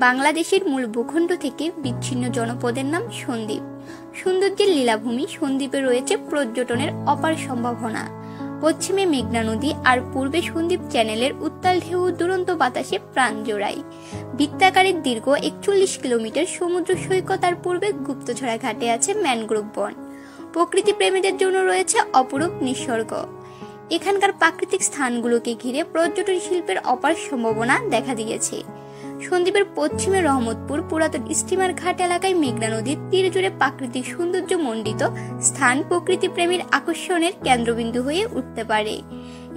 বাংলাদেশের মূল ভূখণ্ড থেকে বিচ্ছিন্ন জনপদের নাম সন্দ্বীপ। সৌন্দর্যের লীলাভূমি সন্দ্বীপে রয়েছে পর্যটনের অপার সম্ভাবনা। পশ্চিমে মেঘনা নদী আর পূর্বে সন্দ্বীপ চ্যানেলের উত্তাল ঢেউ দুরন্ত বাতাসে প্রাণ জোড়ায়। বৃত্তাকারের দীর্ঘ 41 কিলোমিটার সমুদ্র সৈকত আর পূর্বে গুপ্তছড়া ঘাটে আছে ম্যানগ্রোভ বন। প্রকৃতি প্রেমীদের জন্য রয়েছে অপরূপ নিসর্গ। এখানকার প্রাকৃতিক স্থানগুলোকে ঘিরে পর্যটন শিল্পের অপার সম্ভাবনা দেখা দিয়েছে। সন্দ্বীপের পশ্চিমে রহমতপুর পুরাতন স্টিমার ঘাট এলাকায় মেঘনা নদীর তীর জুড়ে প্রাকৃতিক সৌন্দর্য মণ্ডিত স্থান প্রকৃতি প্রেমীর আকর্ষণের কেন্দ্রবিন্দু হয়ে উঠতে পারে।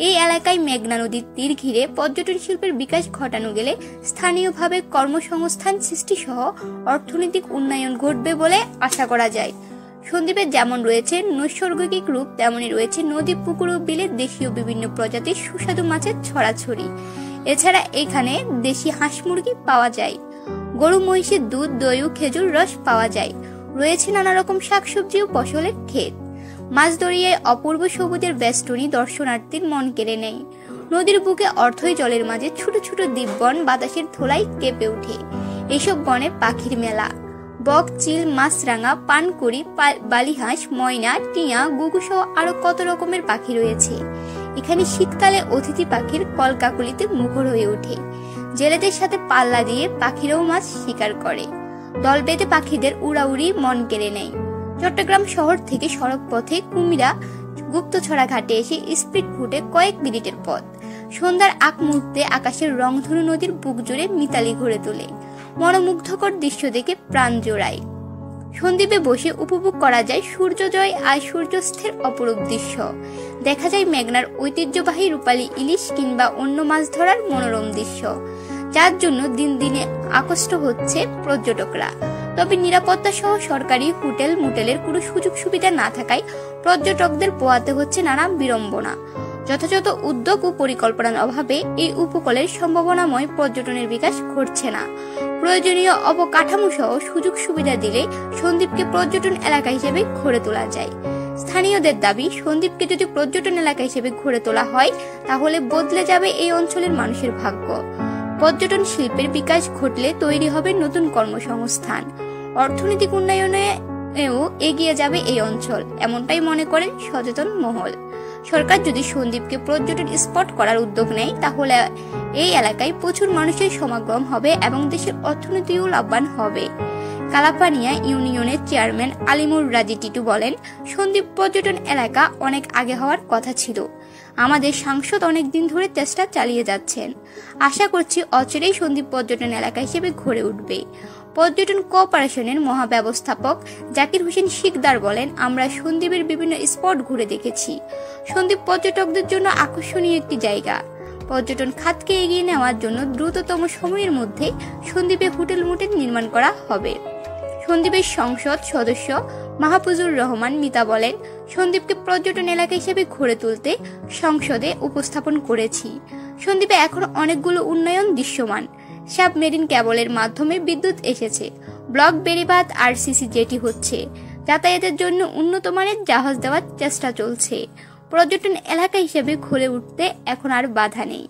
এই এলাকায় মেঘনা নদীর তীর ঘিরে পর্যটন শিল্পের বিকাশ ঘটানো গেলে স্থানীয়ভাবে কর্মসংস্থান সৃষ্টি সহ অর্থনৈতিক উন্নয়ন ঘটবে বলে আশা করা যায়। সন্দ্বীপে যেমন রয়েছে নৈসর্গিক রূপ, তেমনি রয়েছে নদী, পুকুর ও বিলের দেশীয় বিভিন্ন প্রজাতির সুস্বাদু মাছের ছড়াছড়ি। এছাড়া এখানে দেশি হাঁস মুরগি পাওয়া যায়, গরু মহিষের দুধ, দই ও খেজুর রস পাওয়া যায়। রয়েছে নানা রকম শাকসবজি ও ফসলের ক্ষেত। মাছ দরিয়ায় অপূর্ব সবুজের বেষ্টনী দর্শনার্থীর মন কেড়ে নেয়। নদীর বুকে অর্থই জলের মাঝে ছোট ছোট দ্বীপবন বাতাসের ধোলায় কেঁপে ওঠে। এসব বনে পাখির মেলা। বক, চিল, মাছরাঙা, পানকুড়ি, বালিহাঁস, ময়না, টিয়া, গুগু সহ আরো কত রকমের পাখি রয়েছে। এখানে শীতকালে অতিথি পাখির কলকাকলিতে মুখর হয়ে ওঠে। জেলেদের সাথে পাল্লা দিয়ে পাখিরাও মাছ শিকার করে। দল বেঁধে পাখিদের উড়াউড়ি মন কেড়ে নেয়। চট্টগ্রাম শহর থেকে সড়ক পথে কুমিরা গুপ্তছড়া ঘাটে এসে স্পিড ফুটে কয়েক মিনিটের পথ। সন্ধ্যার আগ মুহূর্তে আকাশের রংধনু নদীর বুক জুড়ে মিতালি ঘুরে তোলে। মনোমুগ্ধকর দৃশ্য দেখে প্রাণ জোড়ায়। সন্দ্বীপে বসে উপভোগ করা যায় সূর্যোদয় আর সূর্যাস্তের অপরূপ দৃশ্য। দেখা যায় মেঘনার ঐতিহ্যবাহী রূপালী ইলিশ কিংবা অন্য মাছ ধরার মনোরম দৃশ্য, যার জন্য দিন দিনে আকৃষ্ট হচ্ছে পর্যটকরা। তবে নিরাপত্তা সহ সরকারি হোটেল মোটেলের কোনো সুযোগ সুবিধা না থাকায় পর্যটকদের পোহাতে হচ্ছে নানা বিড়ম্বনা। যথাযথ উদ্যোগ ও পরিকল্পনার অভাবে এই উপকূলের সম্ভাবনাময় পর্যটনের বিকাশ ঘটছে না। প্রয়োজনীয় অবকাঠামো সহ সুযোগ সুবিধা দিলে সন্দ্বীপকে পর্যটন এলাকা হিসেবে গড়ে তোলা যায়। স্থানীয়দের দাবি, সন্দ্বীপকে যদি পর্যটন এলাকা হিসেবে গড়ে তোলা হয় তাহলে বদলে যাবে এই অঞ্চলের মানুষের ভাগ্য। পর্যটন শিল্পের বিকাশ ঘটলে তৈরি হবে নতুন কর্মসংস্থান, অর্থনৈতিক উন্নয়নেও এগিয়ে যাবে এই অঞ্চল, এমনটাই মনে করেন সচেতন মহল। সরকার যদি সন্দ্বীপকে পর্যটন স্পট করার উদ্যোগ নেয় তাহলে এই এলাকায় প্রচুর মানুষের সমাগম হবে এবং দেশের অর্থনীতিও লাভবান হবে। কালাপানিয়া ইউনিয়নের চেয়ারম্যান আলিমুর রাজি টিটু বলেন, সন্দ্বীপ পর্যটন এলাকা অনেক আগে হওয়ার কথা ছিল। আমাদের সাংসদ অনেক দিন ধরে চেষ্টা চালিয়ে যাচ্ছেন। আশা করছি অচিরেই সন্দ্বীপ পর্যটন এলাকা হিসেবে গড়ে উঠবে। পর্যটন কোঅপারেশনের মহাব্যবস্থাপক জাকির হোসেন শিকদার বলেন, আমরা সন্দ্বীপের বিভিন্ন স্পট ঘুরে দেখেছি। সন্দ্বীপ পর্যটকদের জন্য আকর্ষণীয় একটি জায়গা। পর্যটন খাতকে এগিয়ে নেওয়ার জন্য দ্রুততম সময়ের মধ্যে সন্দ্বীপে হোটেল মোটেল নির্মাণ করা হবে। সন্দ্বীপের সংসদ সদস্য মাহফুজুর রহমান মিতা বলেন, সন্দ্বীপকে পর্যটন এলাকা হিসেবে গড়ে তুলতে সংসদে উপস্থাপন করেছি। সন্দ্বীপে এখন অনেকগুলো উন্নয়ন দৃশ্যমান। সাবমেরিন কেবলের মাধ্যমে বিদ্যুৎ এসেছে, ব্লক বেড়িবাঁধ আরসিসি জেটি হচ্ছে, যাতায়াতের জন্য উন্নত মানের জাহাজ দেওয়ার চেষ্টা চলছে। পর্যটন এলাকা হিসেবে গড়ে উঠতে এখন আর বাধা নেই।